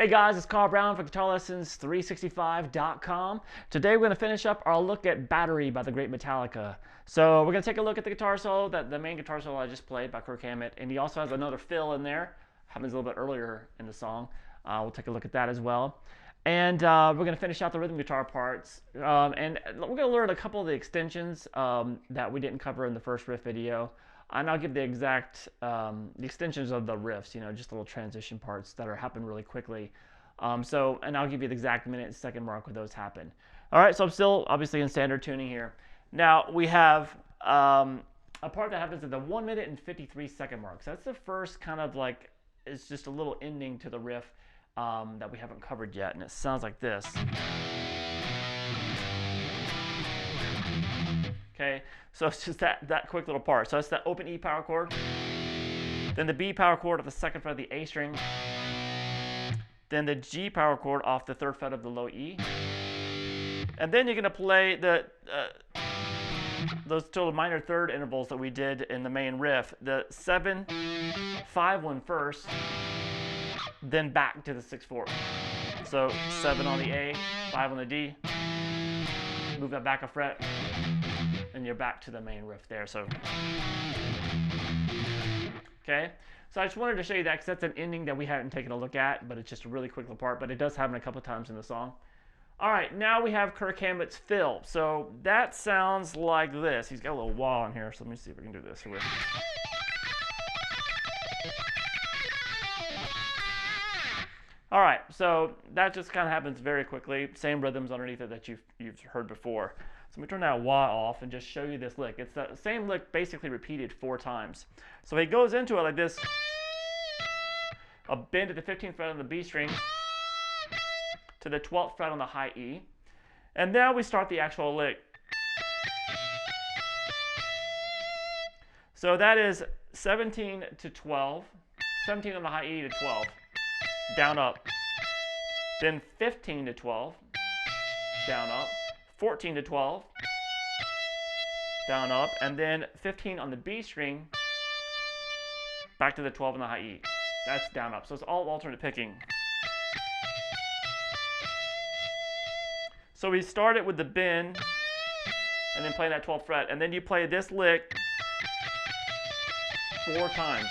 Hey guys, it's Carl Brown for guitarlessons365.com. Today we're going to finish up our look at Battery by the great Metallica. So we're going to take a look at the guitar solo, the main guitar solo I just played by Kirk Hammett, and he also has another fill in there. Happens a little bit earlier in the song. We'll take a look at that as well. And we're going to finish out the rhythm guitar parts. And we're going to learn a couple of the extensions that we didn't cover in the first riff video. And I'll give the exact the extensions of the riffs, just the little transition parts that happen really quickly. And I'll give you the exact minute and second mark where those happen. All right, so I'm still obviously in standard tuning here. Now we have a part that happens at the 1 minute and 53 second mark. So that's the first kind of like, it's just a little ending to the riff that we haven't covered yet, and it sounds like this. Okay, so it's just that quick little part. So that's that open E power chord, then the B power chord off the second fret of the A string, then the G power chord off the third fret of the low E, and then you're going to play those total minor third intervals that we did in the main riff. The 7-5 one first, then back to the 6-4. So 7 on the A, 5 on the D, move that back a fret, and you're back to the main riff there. So, okay. So I just wanted to show you that because that's an ending that we haven't taken a look at, but it's just a really quick little part, but it does happen a couple of times in the song. All right, now we have Kirk Hammett's fill. So that sounds like this. He's got a little wah in here, so let me see if we can do this. Here. All right, so that just kind of happens very quickly. Same rhythms underneath it that you've heard before. So let me turn that wah off and just show you this lick. It's the same lick basically repeated 4 times. So he goes into it like this. A bend at the 15th fret on the B string to the 12th fret on the high E. And now we start the actual lick. So that is 17 to 12. 17 on the high E to 12. Down, up. Then 15 to 12. Down, up. 14 to 12. Down, up. And then 15 on the B string. Back to the 12 on the high E. That's down, up. So it's all alternate picking. So we started with the bend and then play that 12th fret. And then you play this lick 4 times.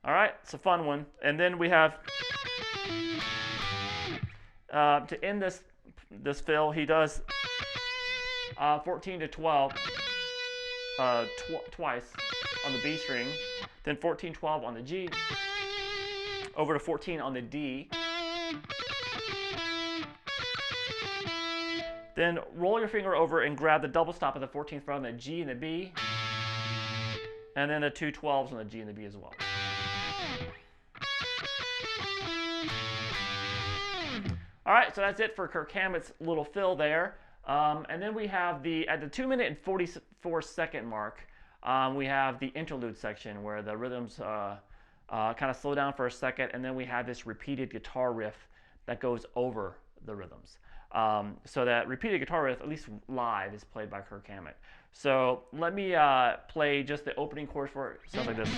All right, it's a fun one. And then we have, to end this fill, he does 14 to 12 twice on the B string, then 14, 12 on the G, over to 14 on the D, then roll your finger over and grab the double stop of the 14th fret on the G and the B, and then the 2 12s on the G and the B as well. All right, so that's it for Kirk Hammett's little fill there. And then we have at the 2 minute and 44 second mark, we have the interlude section where the rhythms kind of slow down for a second, and then we have this repeated guitar riff that goes over the rhythms. So that repeated guitar riff, at least live, is played by Kirk Hammett. So let me play just the opening chorus for it. Sounds like this.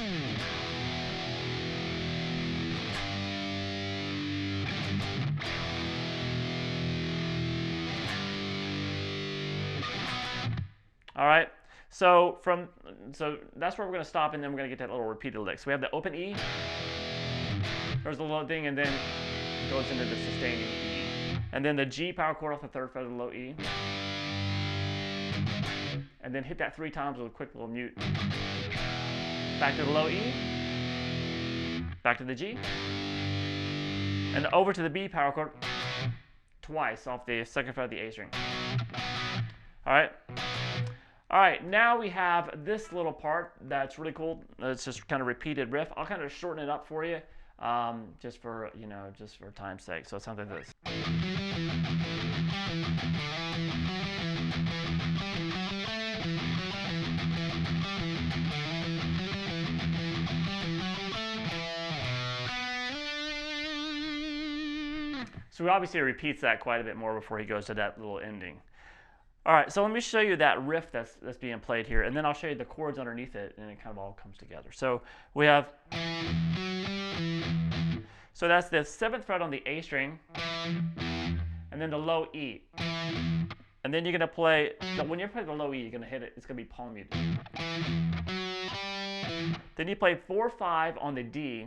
All right, so that's where we're going to stop, and then we're going to get that little repeated lick. So we have the open E, there's the low thing, and then it goes into the sustained E. And then the G power chord off the third fret of the low E. And then hit that 3 times with a quick little mute. Back to the low E, back to the G, and over to the B power chord twice off the second fret of the A string. All right. All right, now we have this little part that's really cool. It's just kind of repeated riff. I'll kind of shorten it up for you, just for time's sake. So it sounds like this. So he obviously repeats that quite a bit more before he goes to that little ending. All right, so let me show you that riff that's being played here, and then I'll show you the chords underneath it, and it kind of all comes together. So we have, so that's the 7th fret on the A string, and then the low E. And then you're gonna play, when you play the low E, you're gonna hit it, it's gonna be palm muted. Then you play 4/5 on the D,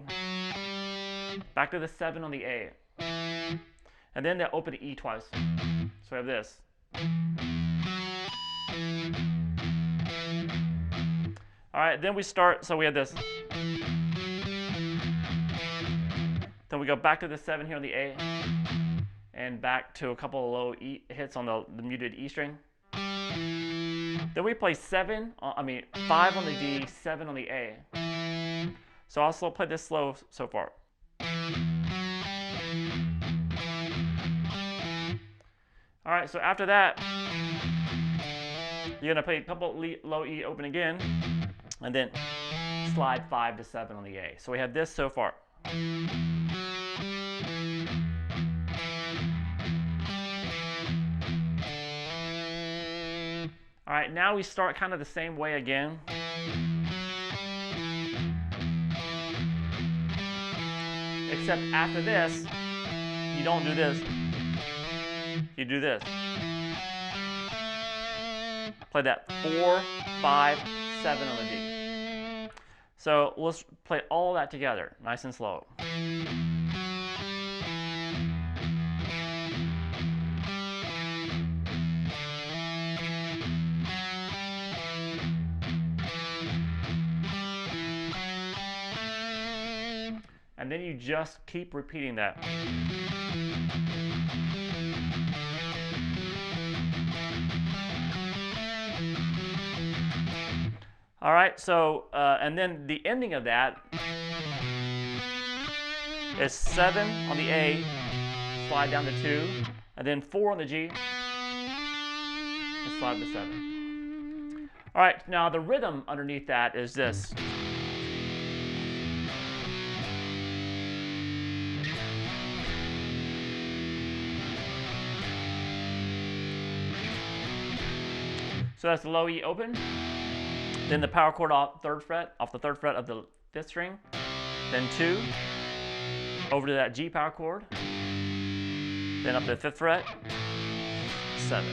back to the 7 on the A. And then they open the E twice. So we have this. All right, then we start, so we have this. Then we go back to the 7 here on the A, and back to a couple of low E hits on the muted E string. Then we play 5 on the D, 7 on the A. So I'll also play this slow so far. All right, so after that, you're gonna play a couple low E open again, and then slide 5 to 7 on the A. So we have this so far. All right, now we start kind of the same way again. Except after this, you don't do this. You do this. Play that 4, 5, 7 on the D. So let's play all that together, nice and slow. And then you just keep repeating that. All right, so, and then the ending of that is 7 on the A, slide down to 2, and then 4 on the G, and slide to 7. All right, now the rhythm underneath that is this. So that's the low E open, then the power chord off the 3rd fret of the 5th string, then 2, over to that G power chord, then up to the 5th fret, 7.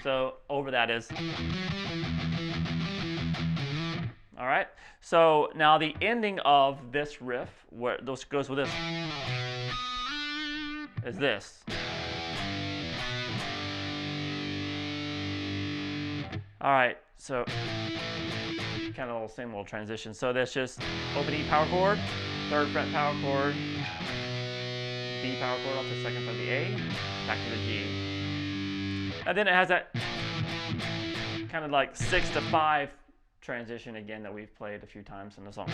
So over that is. All right. So now the ending of this riff, where this goes with this, is this. All right, so kind of same little transition. So that's just open E power chord, 3rd fret power chord, B power chord off the 2nd fret of the A, back to the G. And then it has that kind of like 6 to 5 transition again that we've played a few times in the song.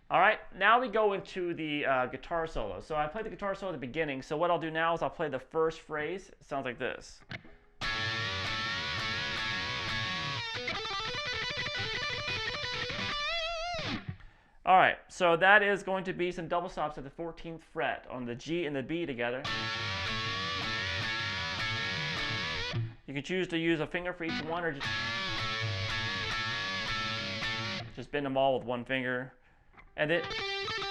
All right, now we go into the guitar solo. So I played the guitar solo at the beginning. So what I'll do now is I'll play the first phrase. It sounds like this. All right, so that is going to be some double stops at the 14th fret on the G and the B together. You can choose to use a finger for each one, or just bend them all with one finger. And then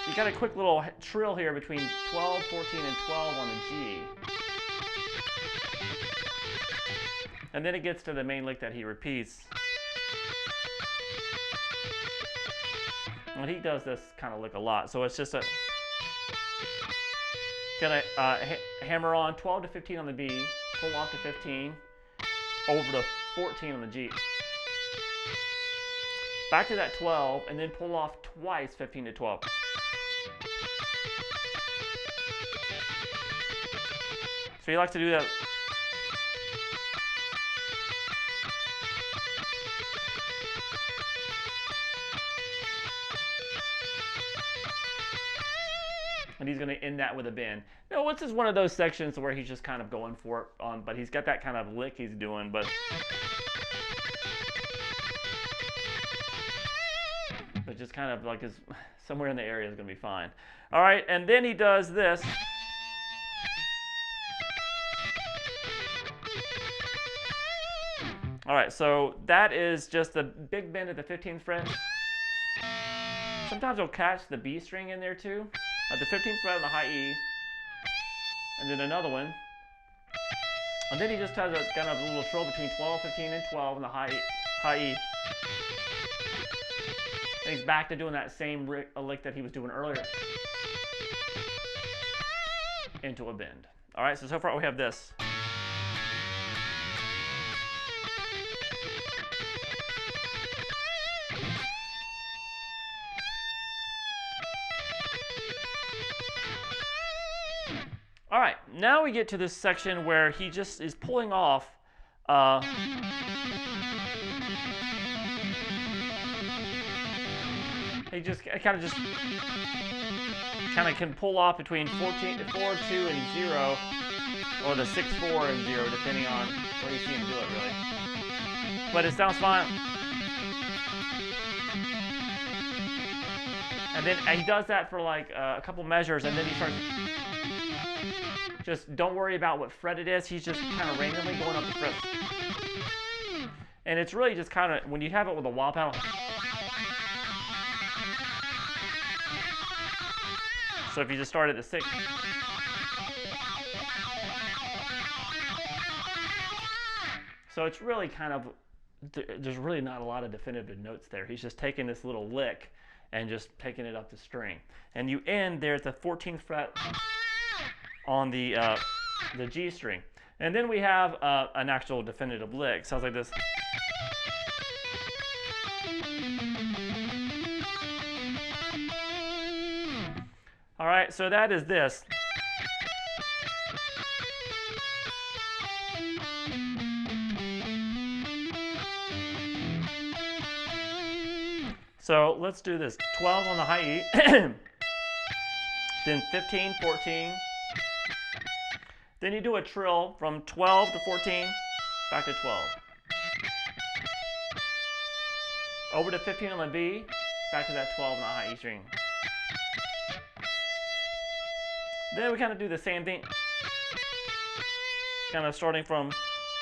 you got a quick little trill here between 12, 14, and 12 on the G. And then it gets to the main lick that he repeats. And he does this kind of lick a lot. So it's just a, gonna hammer on 12 to 15 on the B, pull off to 15, over to 14 on the G. Back to that 12, and then pull off twice 15 to 12. So he likes to do that. And he's going to end that with a bend. Now, this is one of those sections where he's just kind of going for it, but he's got that kind of lick he's doing, but just kind of like his, somewhere in the area is going to be fine. All right, and then he does this. All right, so that is just a big bend at the 15th fret. Sometimes you'll catch the B string in there too, at the 15th fret on the high E, and then another one. And then he just has a kind of a little trill between 12, 15, and 12 on the high E. And he's back to doing that same lick that he was doing earlier into a bend. All right, so far we have this. All right, now we get to this section where he just is pulling off he just kind of can pull off between 4, 2, and 0, or the 6, 4, and 0, depending on where you see him do it, really. But it sounds fine. And then he does that for like a couple measures, and then he starts. Just don't worry about what fret it is. He's just kind of randomly going up the frets. And it's really just kind of, when you have it with a wah pedal. So if you just start at the 6. So it's really kind of, there's really not a lot of definitive notes there. He's just taking this little lick and just taking it up the string. And you end there at the 14th fret on the G string. And then we have an actual definitive lick. Sounds like this. All right, so that is this. So let's do this. 12 on the high E, then 15, 14. Then you do a trill from 12 to 14, back to 12. Over to 15 on the B, back to that 12 on the high E string. Then we kind of do the same thing, kind of starting from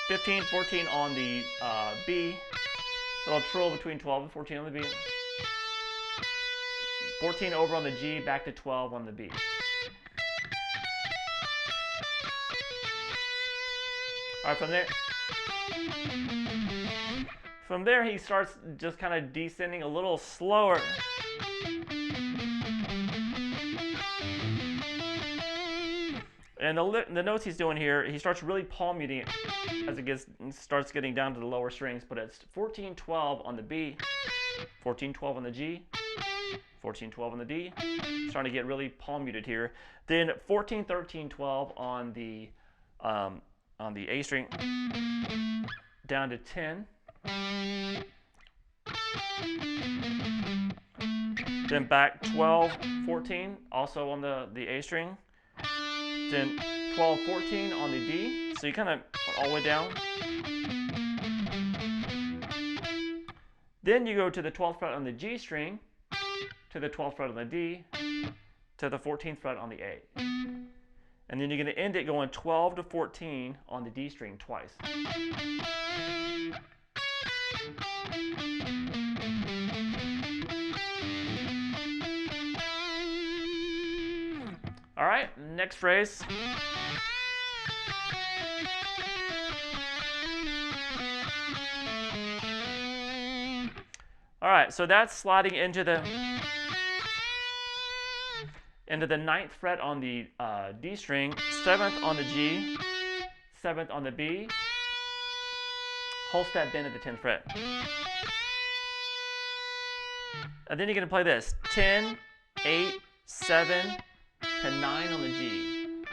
15, 14 on the B, little trill between 12 and 14 on the B, 14 over on the G, back to 12 on the B. All right, from there he starts just kind of descending a little slower. And the notes he's doing here, he starts really palm muting it as it starts getting down to the lower strings, but it's 14, 12 on the B, 14, 12 on the G, 14, 12 on the D, starting to get really palm muted here. Then 14, 13, 12 on the A string, down to 10. Then back 12, 14, also on the A string. Then 12, 14 on the D. So you kind of went all the way down. Then you go to the 12th fret on the G string, to the 12th fret on the D, to the 14th fret on the A. And then you're going to end it going 12 to 14 on the D string twice. All right, next phrase. All right, so that's sliding into the 9th fret on the D string, 7th on the G, 7th on the B, whole step bend at the 10th fret. And then you're going to play this, 10, 8, 7, to 9 on the G.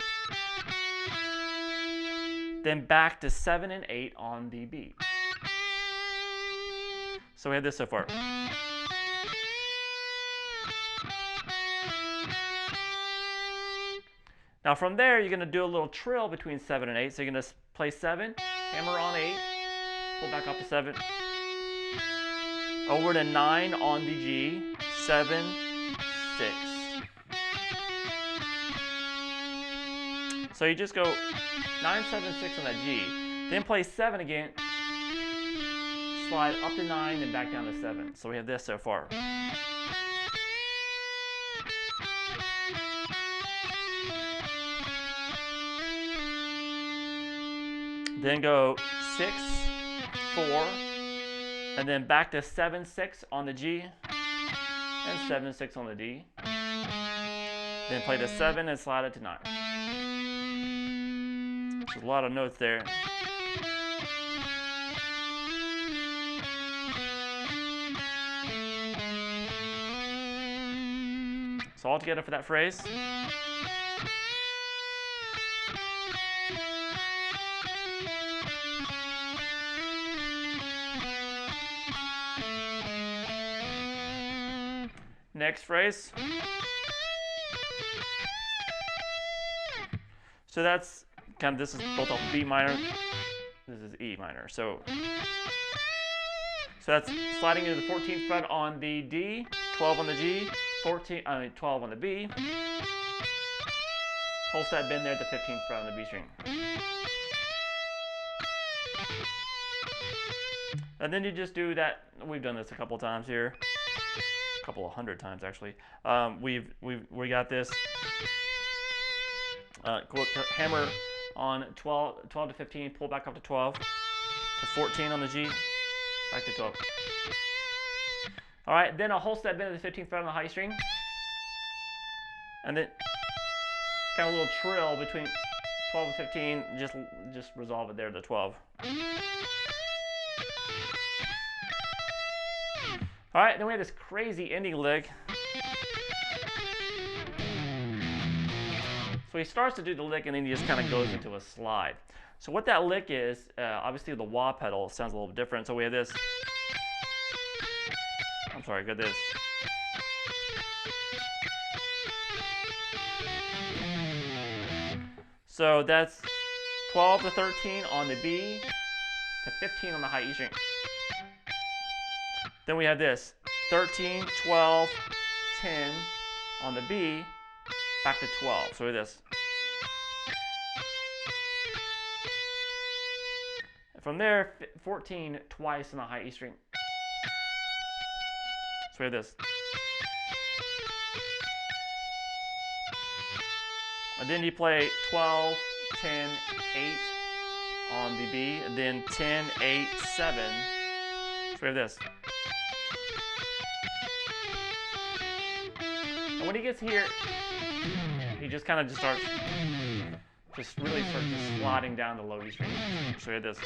Then back to 7 and 8 on the B. So we have this so far. Now from there, you're going to do a little trill between 7 and 8. So you're going to play 7, hammer on 8, pull back up to 7, over to 9 on the G, 7, 6. So you just go 9, 7, 6 on that G, then play 7 again, slide up to 9, then back down to 7. So we have this so far. Then go 6, 4, and then back to 7, 6 on the G, and 7, 6 on the D. Then play the 7 and slide it to 9. There's a lot of notes there. So all together for that phrase. Next phrase. So that's kind of, this is both off B minor, this is E minor. So that's sliding into the 14th fret on the D, 12 on the G, 12 on the B. Holds that bend there at the 15th fret on the B string. And then you just do that. We've done this a couple times here. A couple of 100 times actually. We got this hammer on 12 to 15, pull back up to 12, to 14 on the G, back to 12. All right, then a whole step bend to the 15th fret on the high string, and then kind of a little trill between 12 and 15. Just resolve it there to 12. All right, then we have this crazy ending lick. So he starts to do the lick, and then he just kind of goes into a slide. So what that lick is, obviously the wah pedal sounds a little different. So we have this. I'm sorry, got this. So that's 12 to 13 on the B, to 15 on the high E string. Then we have this 13, 12, 10 on the B, back to 12. So we have this. And from there, 14 twice on the high E string. So we have this. And then you play 12, 10, 8 on the B, and then 10, 8, 7. So we have this. And when he gets here, he just kind of starts really sliding down the low E string. So we have this.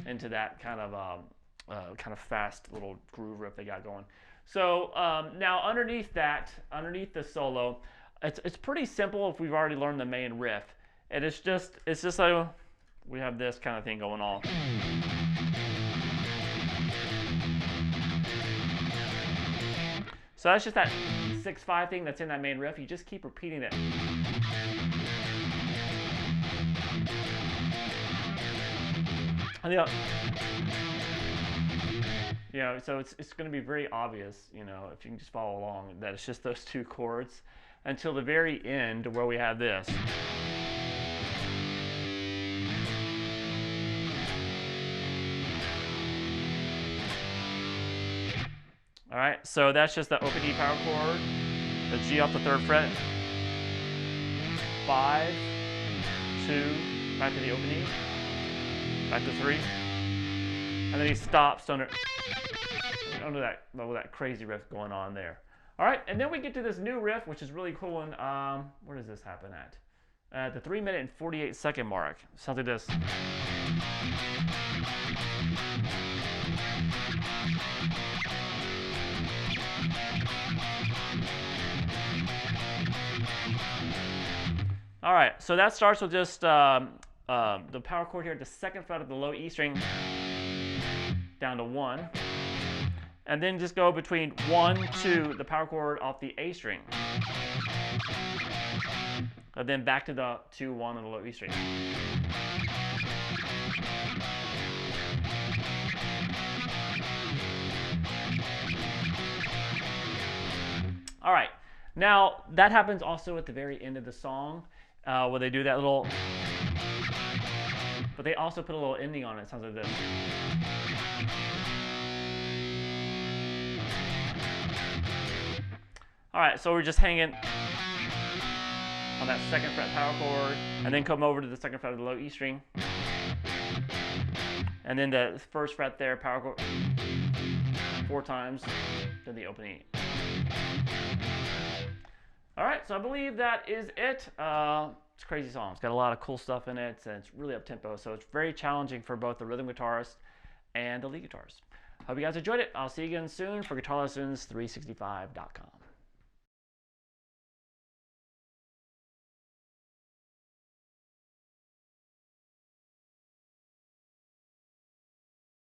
Into that kind of fast little groove riff they got going. So now underneath the solo, it's pretty simple if we've already learned the main riff. And it's just like we have this kind of thing going on. So that's just that 6/5 thing that's in that main riff. You just keep repeating it. And so it's going to be very obvious, if you can just follow along, that it's just those two chords until the very end where we have this. All right, so that's just the open E power chord, the G off the 3rd fret, 5, 2, back to the open E, back to 3, and then he stops under that crazy riff going on there. All right, and then we get to this new riff, which is really cool. And where does this happen at? At the 3 minute and 48 second mark. Sounds like this. All right, so that starts with just the power chord here at the 2nd fret of the low E string down to 1. And then just go between 1, 2, the power chord off the A string. And then back to the 2, 1 on the low E string. All right. Now, that happens also at the very end of the song, where they do that little... But they also put a little ending on it. It sounds like this. All right, so we're just hanging on that second fret power chord, and then come over to the second fret of the low E string. And then the first fret there, power chord, 4 times, then the opening. All right, so I believe that is it. It's a crazy song. It's got a lot of cool stuff in it, and it's really up-tempo, so it's very challenging for both the rhythm guitarist and the lead guitarist. Hope you guys enjoyed it. I'll see you again soon for GuitarLessons365.com.